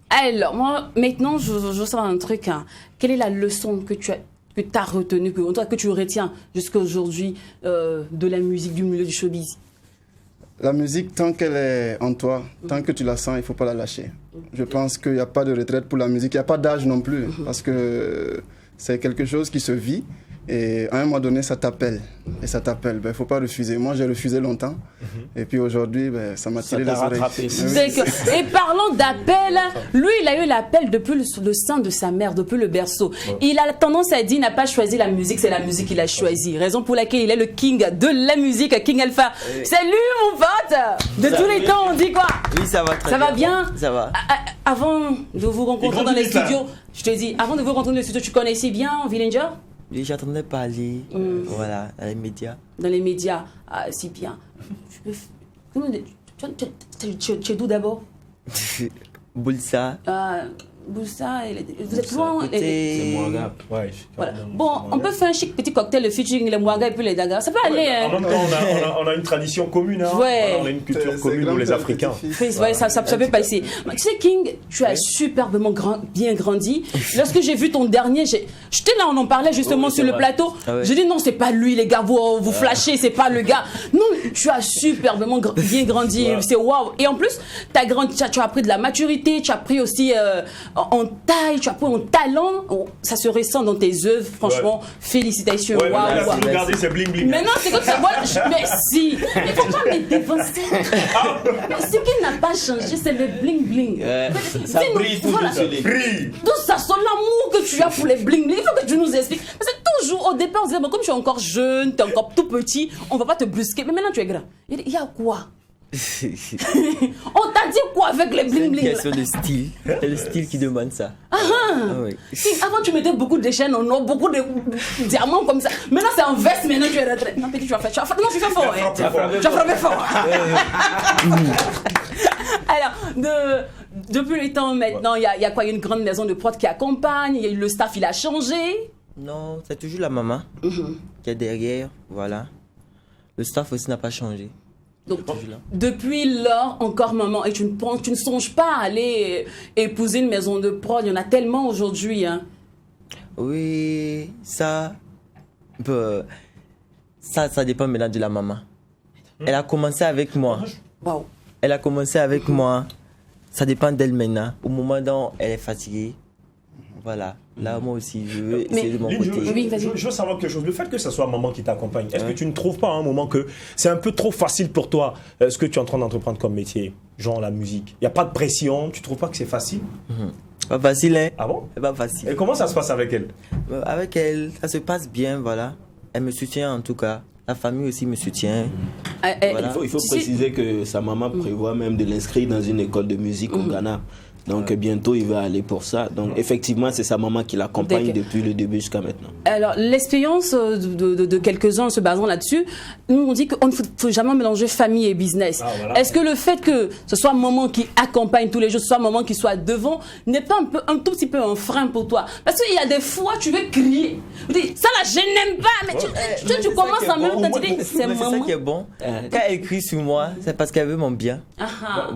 Alors, moi, maintenant, je veux savoir un truc. Hein. Quelle est la leçon que tu as retenue, que tu retiens jusqu'à aujourd'hui de la musique, du milieu du showbiz? La musique, tant qu'elle est en toi, tant que tu la sens, il ne faut pas la lâcher. Je pense qu'il n'y a pas de retraite pour la musique. Il n'y a pas d'âge non plus, parce que c'est quelque chose qui se vit. Et à un moment donné, ça t'appelle. Et ça t'appelle. Il ne faut pas refuser. Moi, j'ai refusé longtemps. Et puis aujourd'hui, ça m'a tiré les oreilles. Et parlant d'appel, lui, il a eu l'appel depuis le sein de sa mère, depuis le berceau. Il a tendance à dire qu'il n'a pas choisi la musique, c'est la musique qu'il a choisie. Raison pour laquelle il est le king de la musique, King Alpha. Salut mon pote! De tous les temps, on dit quoi? Oui, ça va très bien. Ça va bien? Ça va. Avant de vous rencontrer dans les studios, je te dis, avant de vous rencontrer dans les studios, tu connaissais bien Villager? Oui, j'entendais parler, voilà, dans les médias. Dans les médias, si bien. Tu es d'où d'abord? Boulsa. Boussa, vous êtes loin. C'est Mouaga. Ouais, voilà. Bon, on peut faire un chic petit cocktail, le featuring, les Mouaga et puis les Daga. Ça peut aller. En même temps, on a une tradition commune. Hein. Ouais. On a une culture commune, nous les Africains. Ouais, ça peut passer. Tu sais, King, tu as superbement bien grandi. Lorsque j'ai vu ton dernier, j'étais là, on en parlait justement sur le plateau. J'ai dit non, c'est pas lui, les gars, vous flashez, c'est pas le gars. Non, tu as superbement bien grandi. C'est waouh. Et en plus, tu as appris de la maturité, tu as appris aussi. En taille, tu as pris en talent, ça se ressent dans tes œuvres, franchement, félicitations. Ouais, regardez, c'est bling bling. Mais non, c'est comme ça, mais si, il faut pas me défoncer. Mais ce qui n'a pas changé, c'est le bling bling. Ça brille toujours sur les... D'où ça sort l'amour que tu as pour les bling bling, il faut que tu nous expliques. Parce que toujours, au départ, on disait, comme tu es encore jeune, tu es encore tout petit, on va pas te brusquer, mais maintenant tu es grand. Il y a quoi? On t'a dit quoi avec les bling bling? C'est une question de style. C'est le style qui demande ça. Oui. Avant tu mettais beaucoup de chaînes en or, beaucoup de diamants comme ça. Maintenant c'est en veste, maintenant tu es retraité. Non, petit, tu vas faire. Non, tu fais fort. Tu vas frapper fort. Alors, depuis le temps maintenant, il y a quoi? Il y a une grande maison de prod qui accompagne, le staff il a changé. Non, c'est toujours la maman qui est derrière, voilà. Le staff aussi n'a pas changé. Donc, depuis lors, encore maman, et tu ne songes pas à aller épouser une maison de prod, il y en a tellement aujourd'hui. Hein. Oui, ça dépend maintenant de la maman. Elle a commencé avec moi. Wow. Elle a commencé avec moi. Ça dépend d'elle maintenant. Au moment où elle est fatiguée, voilà. Là, moi aussi, je veux essayer de mon côté. Je veux savoir quelque chose. Le fait que ce soit maman qui t'accompagne, est-ce que tu ne trouves pas à un moment que c'est un peu trop facile pour toi ce que tu es en train d'entreprendre comme métier, genre la musique? Il n'y a pas de pression, tu ne trouves pas que c'est facile? Pas facile, hein? Ah bon? C'est pas facile. Et comment ça se passe avec elle? Avec elle, ça se passe bien, voilà. Elle me soutient en tout cas. La famille aussi me soutient. Voilà. Il faut préciser que sa maman prévoit même de l'inscrire dans une école de musique au Ghana. Donc bientôt il va aller pour ça. Donc effectivement c'est sa maman qui l'accompagne depuis le début jusqu'à maintenant. Alors l'expérience de quelques-uns en se basant là-dessus, nous on dit qu'on ne faut jamais mélanger famille et business. Voilà. Est-ce que le fait que ce soit maman qui accompagne tous les jours, ce soit maman qui soit devant, n'est pas un tout petit peu un frein pour toi? Parce qu'il y a des fois tu veux crier, tu dis ça là je n'aime pas, mais tu commences en même temps, tu dis c'est maman. C'est ça qui est bon. Quand elle crie sur moi, c'est parce qu'elle veut mon bien.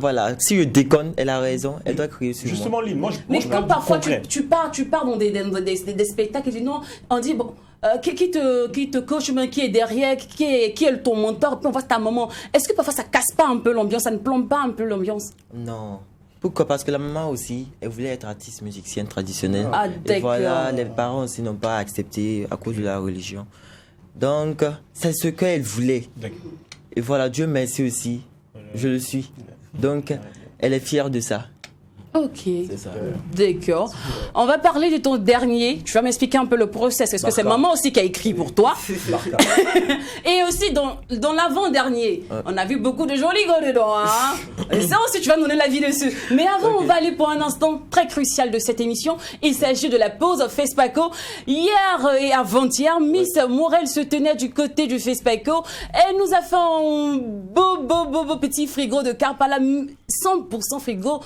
Voilà, si je déconne, elle a raison, elle doit crier sur justement, moi. Lynn, moi mais quand parfois tu pars dans des spectacles et tu dis non, on dit bon, qui te coach, qui est derrière, qui est ton mentor, puis on voit ta maman. Est-ce que parfois ça casse pas un peu l'ambiance, ça ne plombe pas un peu l'ambiance? Non. Pourquoi? Parce que la maman aussi, elle voulait être artiste musicienne traditionnelle. Ah, et voilà, les parents aussi n'ont pas accepté à cause de la religion. Donc, c'est ce qu'elle voulait. Et voilà, Dieu merci aussi, je le suis. Donc, elle est fière de ça. Ok, d'accord. On va parler de ton dernier. Tu vas m'expliquer un peu le process. Est-ce que c'est maman aussi qui a écrit pour toi? Et aussi dans l'avant-dernier, on a vu beaucoup de jolis gars dedans. Hein? Et ça aussi, tu vas nous donner l'avis dessus. Mais avant, on va aller pour un instant très crucial de cette émission. Il s'agit de la pause FESPACO. Hier et avant-hier, Miss Morel se tenait du côté du FESPACO. Elle nous a fait un beau petit frigo de Karpala, 100% frigo,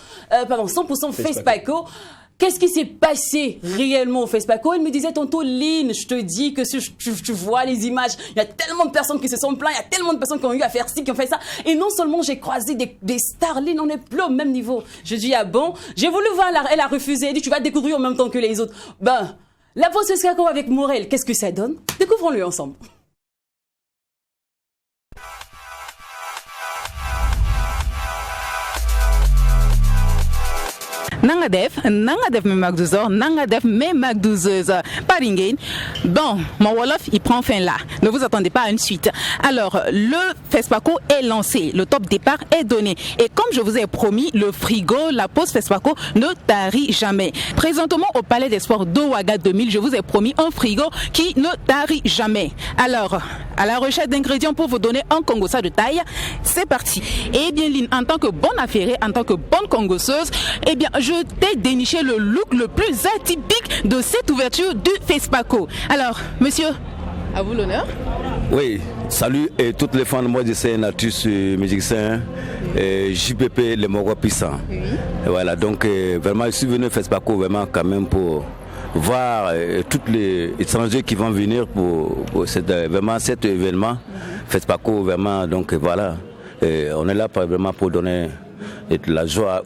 100% FESPACO. Qu'est-ce qui s'est passé réellement au FESPACO? Elle me disait tantôt, Lynn, je te dis que si tu vois les images, il y a tellement de personnes qui se sont plaintes, il y a tellement de personnes qui ont eu à faire ci, qui ont fait ça. Et non seulement j'ai croisé des stars, Lynn, on n'est plus au même niveau. Je dis, ah bon? J'ai voulu voir, elle a refusé. Elle dit, tu vas découvrir en même temps que les autres. Ben, la pause FESPACO avec Morel, qu'est-ce que ça donne? Découvrons-le ensemble. Nangadef me magdouzor, nangadef me magdouzeuse. Paringen. Bon, mon Wolof, il prend fin là. Ne vous attendez pas à une suite. Alors, le FESPACO est lancé. Le top départ est donné. Et comme je vous ai promis, le frigo, la pause FESPACO ne tarit jamais. Présentement au Palais des Sports d'Ouaga 2000, je vous ai promis un frigo qui ne tarit jamais. Alors, à la recherche d'ingrédients pour vous donner un congossa de taille, c'est parti. Eh bien, Lynn, en tant que bonne affairée, en tant que bonne congosseuse, eh bien, je t'ai déniché le look le plus atypique de cette ouverture du FESPACO. Alors, monsieur, à vous l'honneur. Oui, salut et toutes les fans de moi de Natus musicien, JPP, les Moro puissants. Oui. Voilà, donc vraiment, je suis venu au FESPACO vraiment quand même pour voir tous les étrangers qui vont venir pour vraiment cet événement. FESPACO, vraiment, donc voilà, on est là vraiment pour donner la joie à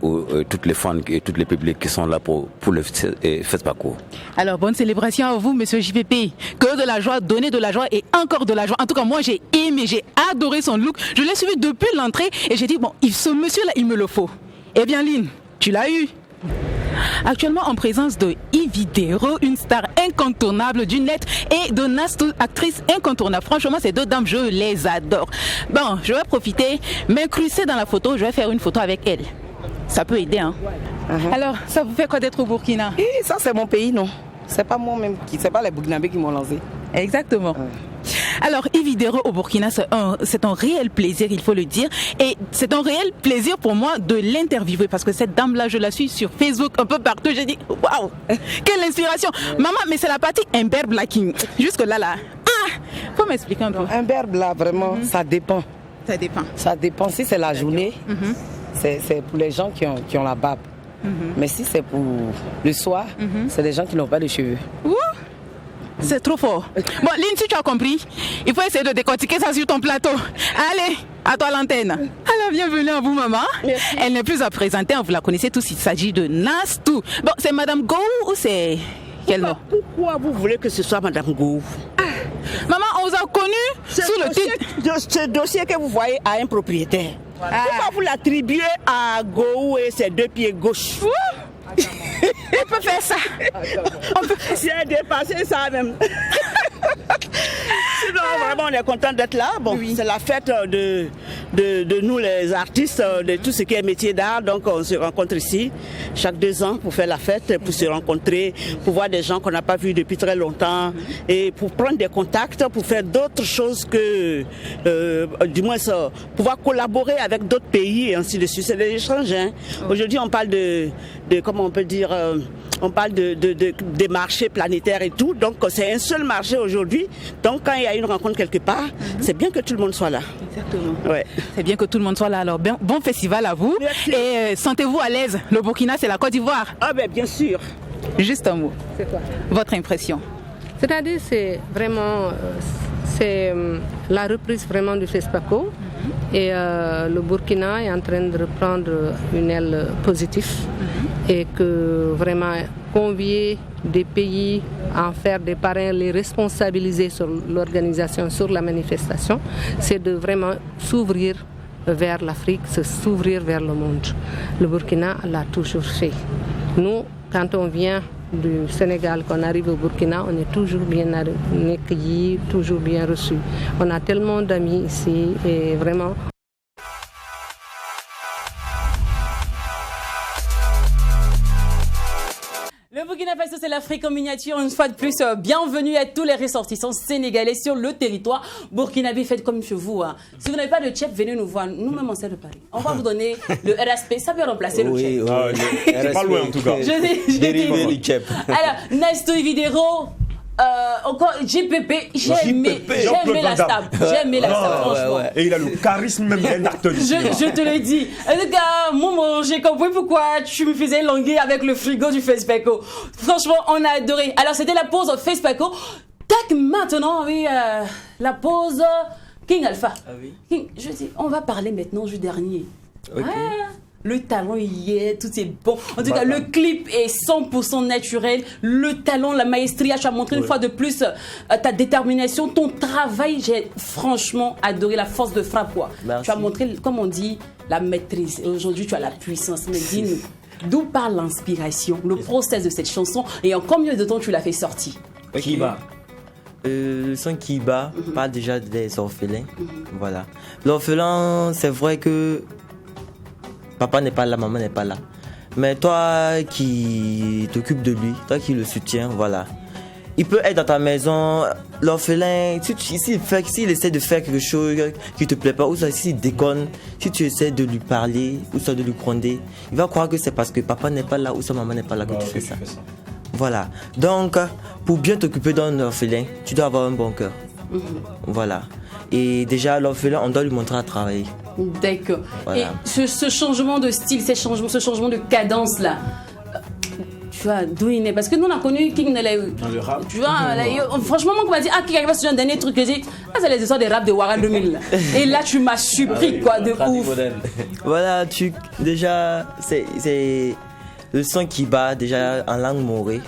toutes les fans et tous les publics qui sont là pour le FESPACO. Alors, bonne célébration à vous, monsieur JPP. Que de la joie, donner de la joie et encore de la joie. En tout cas, moi, j'ai aimé, j'ai adoré son look. Je l'ai suivi depuis l'entrée et j'ai dit, bon, ce monsieur-là, il me le faut. Eh bien, Lynn, tu l'as eu. Actuellement en présence de Ividero, une star incontournable d'une lettre, et de Nastu, actrice incontournable. Franchement, ces deux dames, je les adore. Bon, je vais profiter, m'incruster dans la photo, je vais faire une photo avec elle. Ça peut aider, hein. Alors, ça vous fait quoi d'être au Burkina? Ça, c'est mon pays, non? C'est pas moi-même, c'est pas les Burkinabés qui m'ont lancé. Exactement. Alors, Ividero au Burkina, c'est un réel plaisir, il faut le dire. Et c'est un réel plaisir pour moi de l'interviewer parce que cette dame-là, je la suis sur Facebook, un peu partout. J'ai dit, waouh, quelle inspiration. Maman, mais c'est la partie Humber Blacking. Jusque-là, là. Ah, faut m'expliquer un peu. Humber Black, vraiment, ça dépend. Ça dépend. Ça dépend. Si c'est la journée, c'est pour les gens qui ont la barbe. Mais si c'est pour le soir, c'est des gens qui n'ont pas de cheveux. Ouh. C'est trop fort. Bon, Lynn, si tu as compris, il faut essayer de décortiquer ça sur ton plateau. Allez, à toi l'antenne. Alors, bienvenue à vous, maman. Merci. Elle n'est plus à présenter, vous la connaissez tous, il s'agit de Nastu. Bon, c'est Madame Gou ou c'est quel nom? Pourquoi vous voulez que ce soit Madame Gou? Maman, on vous a connu sous le titre. Ce dossier que vous voyez a un propriétaire. Pourquoi vous l'attribuez à Gou et ses deux pieds gauches? On peut faire ça. On peut faire dépasser ça même. Sinon, vraiment, on est content d'être là. Bon, oui. C'est la fête de nous, les artistes, de tout ce qui est métier d'art. Donc, on se rencontre ici chaque 2 ans pour faire la fête, pour se rencontrer, pour voir des gens qu'on n'a pas vus depuis très longtemps et pour prendre des contacts, pour faire d'autres choses que, du moins, pouvoir collaborer avec d'autres pays et ainsi de suite. C'est des échanges. Hein. Aujourd'hui, on parle de comment on peut dire, on parle des marchés planétaires et tout. Donc, c'est un seul marché aujourd'hui. Donc, quand il y a une rencontre quelque part, c'est bien que tout le monde soit là. Exactement. Ouais. C'est bien que tout le monde soit là. Alors, bon festival à vous. Merci. Et sentez-vous à l'aise. Le Burkina, c'est la Côte d'Ivoire. Ah ben, bien sûr. Juste un mot. C'est quoi? Votre impression? C'est-à-dire, c'est vraiment... c'est la reprise vraiment du FESPACO. Et le Burkina est en train de reprendre une aile positive. Et que vraiment convier des pays à en faire des parrains, les responsabiliser sur l'organisation, sur la manifestation, c'est de vraiment s'ouvrir vers l'Afrique, s'ouvrir vers le monde. Le Burkina l'a toujours fait. Nous, quand on vient du Sénégal, qu'on arrive au Burkina, on est toujours bien accueillis, toujours bien reçus. On a tellement d'amis ici et vraiment... Le Burkina Faso, c'est l'Afrique en miniature. Une fois de plus, bienvenue à tous les ressortissants sénégalais sur le territoire burkinabé. Faites comme chez vous. Hein. Si vous n'avez pas de tchèp, venez nous voir. Nous-mêmes, on sait de Paris. On va vous donner le RSP. Ça peut remplacer le tchèp. Oui, c'est pas loin en tout cas. Je dis. Alors, Nastu Ividero. Encore JPP, j'ai aimé la stab. J'ai aimé la stab, franchement. Ouais. Et il a le charisme même d'un acteur. Je te le dis. Les gars, moi, j'ai compris pourquoi tu me faisais languer avec le frigo du FESPACO. Franchement, on a adoré. Alors, c'était la pause au FESPACO. Tac, maintenant, oui, la pause King Alpha. Ah oui. King, je dis, on va parler maintenant du dernier. Ok. Le talent y est, tout est bon. En tout cas, le clip est 100% naturel. Le talent, la maestria, tu as montré une fois de plus ta détermination, ton travail. J'ai franchement adoré la force de frappe. Tu as montré, comme on dit, la maîtrise. Et aujourd'hui, tu as la puissance. Mais dis-nous, D'où part l'inspiration, le process de cette chanson et en combien de temps tu l'as fait sortir? Kiba. Le son Kiba parle déjà des orphelins. Voilà. L'orphelin, c'est vrai que papa n'est pas là, maman n'est pas là. Mais toi qui t'occupes de lui, toi qui le soutiens, voilà. Il peut être dans ta maison, l'orphelin, s'il essaie de faire quelque chose qui ne te plaît pas, ou s'il déconne, si tu essaies de lui parler, ou soit de lui gronder, il va croire que c'est parce que papa n'est pas là, ou sa maman n'est pas là que tu fais ça. Voilà. Donc, pour bien t'occuper d'un orphelin, tu dois avoir un bon cœur. Voilà. Et déjà, l'orphelin, on doit lui montrer à travailler. D'accord. Voilà. Et ce changement de style, ce changement de cadence-là, tu vois, d'où il est? Parce que nous, on a connu King dans le rap. Tu vois, franchement, moi, on m'a dit, King arrive sur un dernier truc que j'ai dit, c'est les histoires des rap de Wara 2000. Et là, tu m'as surpris, quoi, de ouf. Voilà, déjà, c'est le son qui bat, déjà, en langue morée,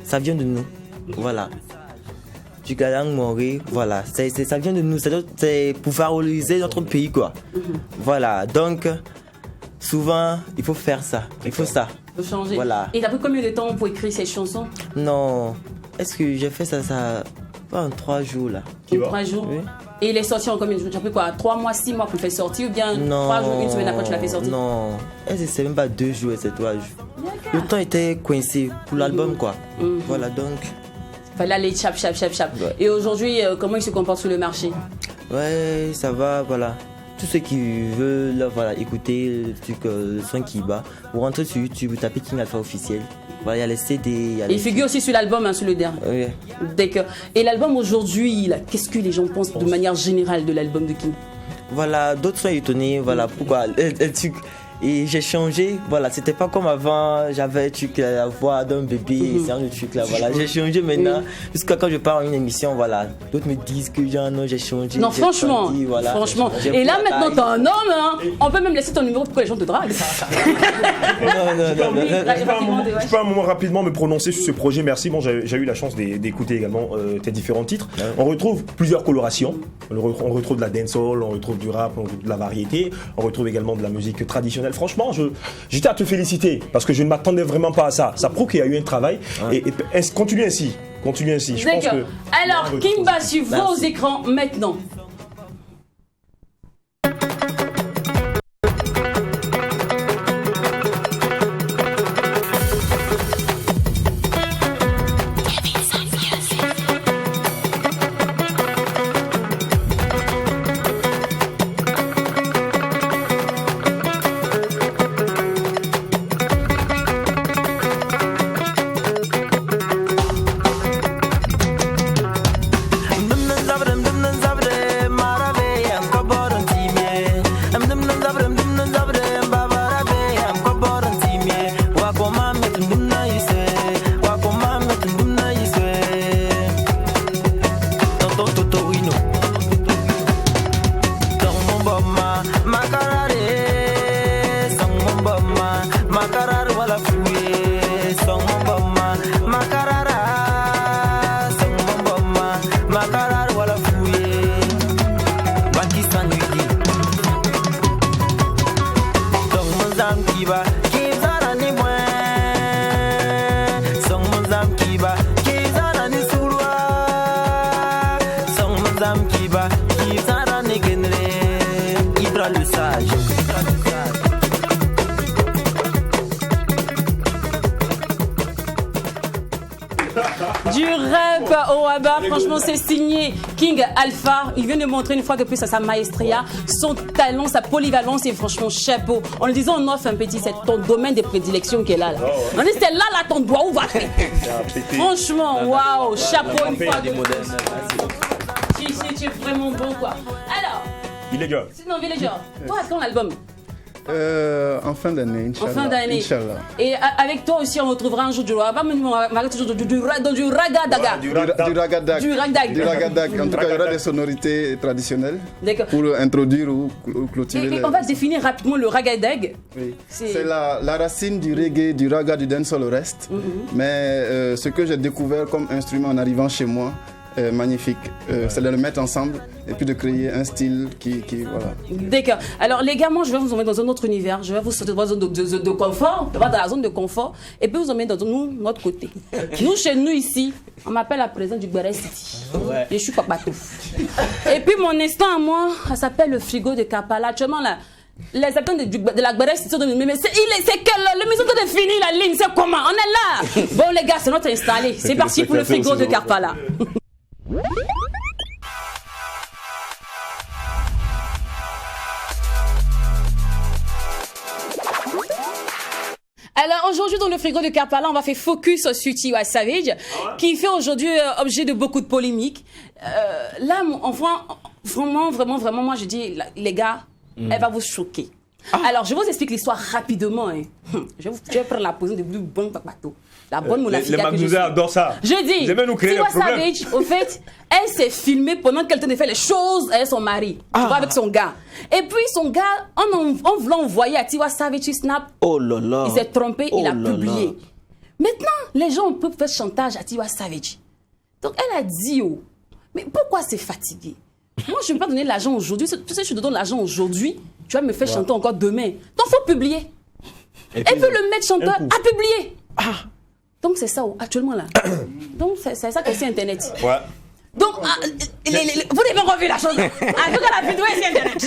ça vient de nous. Voilà. La langue morée, voilà, ça vient de nous, c'est pour valoriser notre pays, quoi. Voilà, donc, souvent, il faut faire ça, il faut ça. Il faut changer. Voilà. Et t'as pris combien de temps pour écrire cette chanson? Non, est-ce que j'ai fait ça pas en 3 jours, là. En 3 jours? Oui. Et il est sorti en combien de jours? Tu as pris quoi? 3 mois, 6 mois pour le faire sortir ou bien 3 jours, 1 semaine après tu l'as fait sortir? Non, c'est même pas 2 jours, c'est 3 jours. Le temps était coincé pour l'album, quoi. Voilà, donc... Fallait aller chap. Ouais. Et aujourd'hui, comment il se comporte sur le marché? Ouais, ça va, voilà. Tous ceux qui veulent écouter le son qui bat, vous rentrez sur YouTube, vous tapez King Alpha officiel. Voilà, il y a les CD. Il figure aussi sur l'album, sur le dernier. Oui. D'accord. Et l'album aujourd'hui, qu'est-ce que les gens pensent de manière générale de l'album de King? Voilà, d'autres sont étonnés, voilà pourquoi. Et j'ai changé, voilà, c'était pas comme avant, j'avais la voix d'un bébé, c'est un autre truc là, voilà. J'ai changé maintenant, jusqu'à quand je pars en une émission, voilà. D'autres me disent que non, j'ai changé. Non, franchement, grandi, voilà. Franchement. Et là maintenant, t'es un homme, hein. On peut même laisser ton numéro pour que les gens te draguent. Je peux un moment rapidement me prononcer sur ce projet, merci. Bon, j'ai eu la chance d'écouter également tes différents titres. On retrouve plusieurs colorations, on retrouve de la dancehall, on retrouve du rap, on retrouve de la variété, on retrouve également de la musique traditionnelle. Franchement, j'étais à te féliciter parce que je ne m'attendais vraiment pas à ça. Ça prouve qu'il y a eu un travail et continue ainsi. Je pense que... Alors, Kimba sur vos écrans maintenant. Du rap au Abba, franchement c'est signé King Alpha. Il vient de montrer une fois de plus à sa maestria, son talent, sa polyvalence et franchement chapeau. En le disant en off un petit, c'est ton domaine de prédilection qui est là. On dit c'est là ton doigt où va faire. Franchement, waouh, chapeau une fois de plus. Tu es vraiment bon quoi. Alors, Villager. Sinon Villager, toi quand l'album? En fin d'année, Inch'Allah. En fin d'année. Inch'Allah. Et avec toi aussi, on retrouvera un jour du ragadag. Du ragadaga. Du ragadag. En tout cas, il y aura des sonorités traditionnelles pour introduire ou clôturer. Et on va définir rapidement le ragadag. Oui. C'est la racine du reggae, du raga, du dancehall au reste. Mais ce que j'ai découvert comme instrument en arrivant chez moi, magnifique. C'est de le mettre ensemble et puis de créer un style qui voilà. D'accord. Alors les gars, moi je vais vous emmener dans un autre univers. Je vais vous sortir de votre zone de confort, dans la zone de confort, et puis vous emmener dans notre côté. Nous, chez nous ici, on m'appelle la présidente du Gbarès City. Ouais. Et je suis Papatou. Et puis mon instant à moi, ça s'appelle le frigo de Kampala. Actuellement là, les habitants de la Gbarès City sont de mais c'est que l'émission est finie, la ligne, c'est comment? On est là. Bon les gars, c'est notre installé. C'est parti pour le frigo de Kampala. Alors aujourd'hui dans le frigo de Kampala, on va faire focus sur Tiwa Savage, qui fait aujourd'hui objet de beaucoup de polémiques. Là, enfin, vraiment, moi je dis, les gars, elle va vous choquer. Alors je vous explique l'histoire rapidement. Hein. Je vais prendre la position de plus bon bateau. La bonne moulafika. Les Magdouza adorent ça. Je dis, Tiwa Savage, au fait, elle s'est filmée pendant qu'elle tenait de faire les choses avec son mari, tu vois, avec son gars. Et puis son gars, en voulant envoyer à Tiwa Savage Snap, il s'est trompé, il a publié. Maintenant, les gens peuvent faire chantage à Tiwa Savage. Donc elle a dit, mais pourquoi c'est fatigué? Moi, je ne vais pas donner l'argent aujourd'hui. Tu sais, je te donne l'argent aujourd'hui, tu vas me faire chanter encore demain. Donc il faut publier. Elle veut le mettre chanteur à publier. Donc c'est ça actuellement là. Donc c'est ça que c'est Internet. Ouais. Donc vous devez revu la chose. En tout cas la vidéo est sur Internet.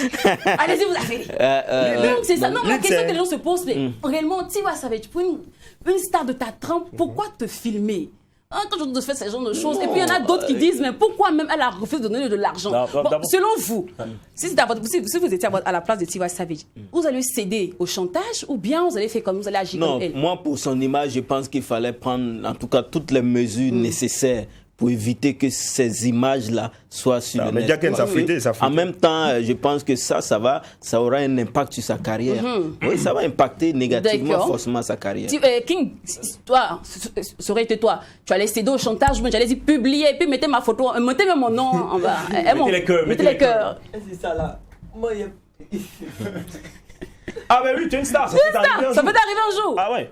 Allez-y, vous avez. Donc c'est ça. Non, la question que les gens se posent, mais réellement, Tiwa Savage, pour une star de ta trempe, pourquoi te filmer? Quand je te fais ce genre de choses, et puis il y en a d'autres qui disent, mais pourquoi même elle a refusé de donner de l'argent? Bon, selon vous, si vous étiez à la place de Tiwa Savage, vous allez céder au chantage ou bien vous allez faire comme vous allez agir comme elle? Moi, pour son image, je pense qu'il fallait prendre en tout cas toutes les mesures nécessaires pour éviter que ces images-là soient sur le net. En même temps, je pense que ça aura un impact sur sa carrière. Oui, ça va impacter négativement forcément sa carrière. King, toi, ça aurait été toi. Tu allais céder au chantage, mais j'allais dire publier, et puis mettez ma photo, mettez même mon nom en bas. Mettez les cœurs. C'est ça là. Moi, ah ben oui, tu es une star. Ça peut t'arriver un jour. Ah ouais.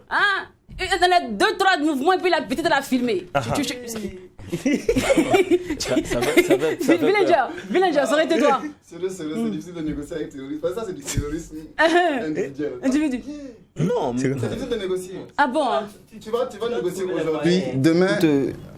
Dans les 2-3 mouvements, et puis la petite elle a filmé. Villager, ça aurait été toi. C'est difficile de négocier avec terroristes. Ça, c'est du terrorisme individuel. Non, c'est difficile de négocier. Ah bon? Tu vas négocier aujourd'hui. Demain,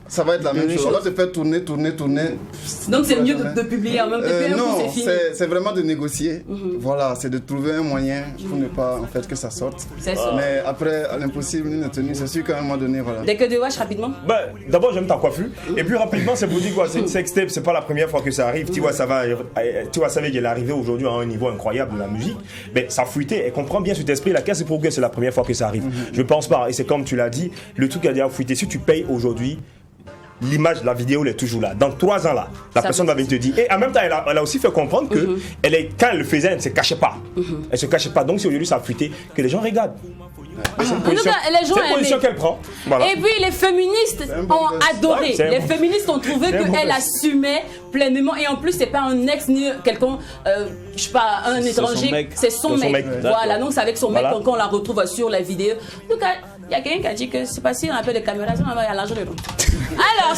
ça va être la même chose. On va se faire tourner. Donc c'est mieux de publier en même temps. Non, c'est vraiment de négocier. Voilà, c'est de trouver un moyen pour ne pas en fait que ça sorte. Mais après, à l'impossible, ni tenu, c'est sûr qu'à un moment donné, voilà. Dès que de wash rapidement. D'abord, j'aime ta coiffure. Et puis rapidement, c'est pour dire quoi? C'est une sextape, c'est pas la première fois que ça arrive. Tiwa Savage, elle est arrivée aujourd'hui à un niveau incroyable de la musique. Mais ça fuité. Elle comprend bien cet esprit. La caisse, c'est pour que c'est la première fois que ça arrive. Je pense pas. Et c'est comme tu l'as dit, le truc a déjà fuité. Si tu payes aujourd'hui, l'image, la vidéo, elle est toujours là. Dans 3 ans là, la personne va venir te dire. Et en même temps, elle a aussi fait comprendre que quand elle le faisait, elle ne se cachait pas. Elle se cachait pas. Donc c'est aujourd'hui ça a fuité que les gens regardent. C'est une position qu'elle prend. Voilà. Et puis les féministes ont adoré. Les féministes ont trouvé qu'elle assumait pleinement. Et en plus, c'est pas un ex ni quelqu'un, je sais pas, un étranger. C'est son mec. Voilà, donc c'est avec son mec qu'on la retrouve sur la vidéo. Donc il y a quelqu'un qui a dit que c'est pas si on a peu de caméras, il y a l'argent dedans. Alors,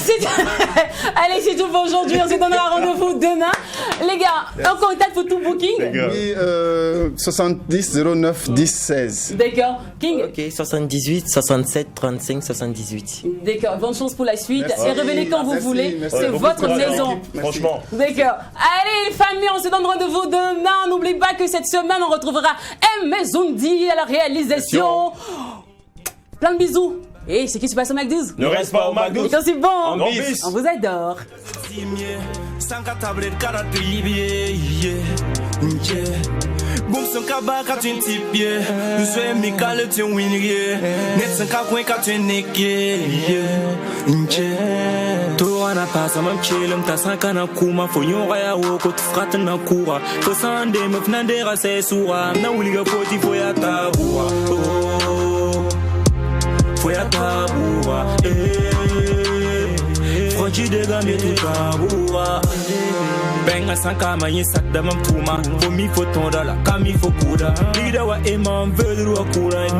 allez, c'est tout pour aujourd'hui. On se donnera rendez-vous demain. Les gars, un contact pour tout booking. Oui, 70 09 10 16. D'accord. King. Ok, 78 67 35 78. D'accord. Bonne chance pour la suite. Et revenez quand vous voulez. C'est votre maison. Franchement. D'accord. Allez, famille, on se donne rendez-vous demain. N'oubliez pas que cette semaine, on retrouvera M. Zoundi à la réalisation. Plein de bisous. Et c'est qui se passe au McDo's? Ne reste pas au McDo's. C'est bon. On vous adore. Boum son kaba ka tu tipie, nous sommes mikale tu winrie, net son kakwen ka tu neke, to ana pasa mam chelum ta sankana kuma fonyo ya woko tu frate na kura, to sande me fnandera se sura, na uliga poti foya tabua, foya tabua, Froji de gambe tu tabua. Benga sanka manyi sakda mam tuma, for mi fotonda la kami fokuda, lida wa imam vedru akura.